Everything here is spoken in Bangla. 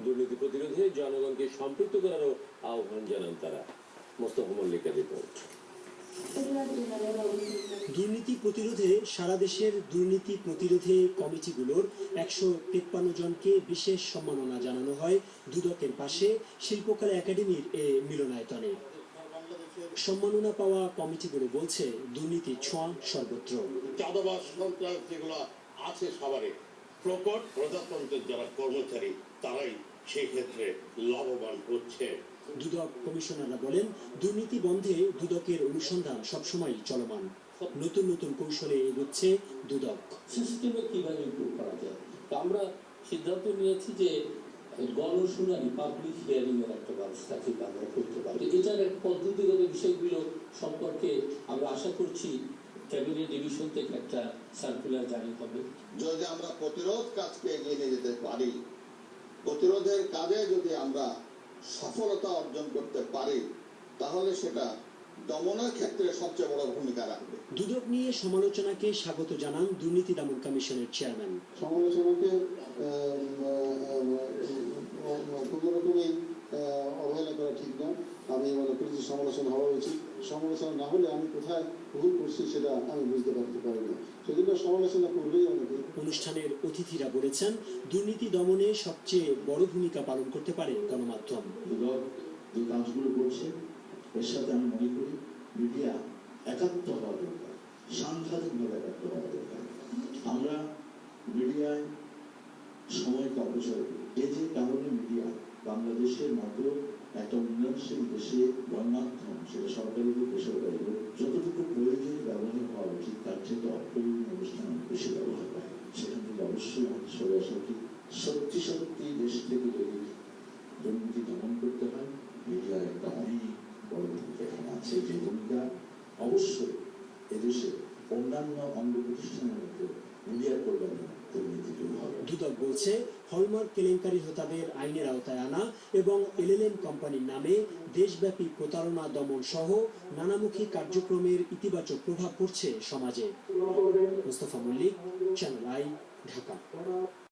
দুর্নীতি প্রতিরোধে জনগণকে সম্পৃক্ত করারও আহ্বান জানান তারা। মোস্তফা মল্লিকের রিপোর্ট। দুর্নীতি প্রতিরোধে সারা দেশের দুর্নীতি প্রতিরোধে কমিটিগুলোর 153 জনকে বিশেষ সম্মাননা জানানো হয় দুদকের পাশে শিল্পকলা একাডেমির এ মিলনায়তনে। সম্মাননা পাওয়া কমিটিগুলো বলছে দুর্নীতি ছোঁয়া সর্বত্র। চাঁদাবাজ সন্ত্রাস যেগুলো আছে সবারই, প্রকট প্রজাতন্ত্রের যারা কর্মচারী তারাই সেই ক্ষেত্রে লাভবান হচ্ছে। দুদক কমিশনাররা বলেন, দুর্নীতি বন্ধে দুদকের অনুসন্ধান সবসময় চলমান। নতুন নতুন কৌশলে এগোচ্ছে দুদক। সিস্টেমে কিভাবে ইমপ্রুভ করা যায়, আমরা সিদ্ধান্ত নিয়েছি যে গণশুনানি পাবলিক হিয়ারিং এর একটা ব্যবস্থা কিন্তু আমরা করতে পারি। এটার এক পদ্ধতিগত বিষয়গুলো সম্পর্কে আমরা আশা করছি ক্যাবিনেট ডিভিশন থেকে একটা সার্কুলার জারি হবে। যদি আমরা প্রতিরোধ কাজকে এগিয়ে নিয়ে যেতে পারি, প্রতিরোধের কাজে যদি আমরা সফলতা অর্জন করতে পারি, তাহলে সেটা দমনের ক্ষেত্রে সবচেয়ে বড় ভূমিকা রাখবে। দুদক নিয়ে সমালোচনাকে স্বাগত জানান দুর্নীতি দমন কমিশনের চেয়ারম্যান। সমালোচনাকে কোনোরকমই অবহেলা করা ঠিক না। আমি মনে করি যে সমালোচনা হওয়া উচিত। সমালোচনা না হলে আমি কোথায় ভুল করছি সেটা আমি বুঝতে পারতে পারি না, সেজন্য সমালোচনা করবেই অনেকে। অনুষ্ঠানের অতিথিরা বলেছেন, দুর্নীতি দমনে সবচেয়ে বড় ভূমিকা পালন করতে পারে গণমাধ্যম। দুদক যে কাজগুলো করছে এর সাথে আমি মনে করি মিডিয়া একাত্ম হওয়া দরকার, সাংঘাতিকভাবে একাত্ম হওয়া দরকার। আমরা মিডিয়ায় সময়কে অপচয় করি। এই যে কারণে মিডিয়া বাংলাদেশের মতো একটা উন্নয়নশীল দেশে গণমাধ্যম, সেটা সরকারি হোক বেসরকারি হোক, যতটুকু প্রয়োজন ব্যবহার হওয়া উচিত তার থেকে অপ্রয়োজনীয় অনুষ্ঠান বেশি ব্যবহার হয়। সেখান থেকে অবশ্যই আমাদের সরে আসা উচিত। সত্যি সত্যি দেশ থেকে যদি দুর্নীতি দমন করতে হয়, মিডিয়ার একটা অনেক বড় ভূমিকা এখানে আছে, যে ভূমিকা অবশ্যই এদেশে অন্যান্য অঙ্গ প্রতিষ্ঠানের মধ্যে মিডিয়া করবেন না। দুদক বলছে, হলমার্ক কেলেঙ্কারি হোতাদের আইনের আওতায় আনা এবং এলএলএম কোম্পানির নামে দেশব্যাপী প্রতারণা দমন সহ নানামুখী কার্যক্রমের ইতিবাচক প্রভাব পড়ছে সমাজে। Mostafa Mallik, channel I, Dhaka.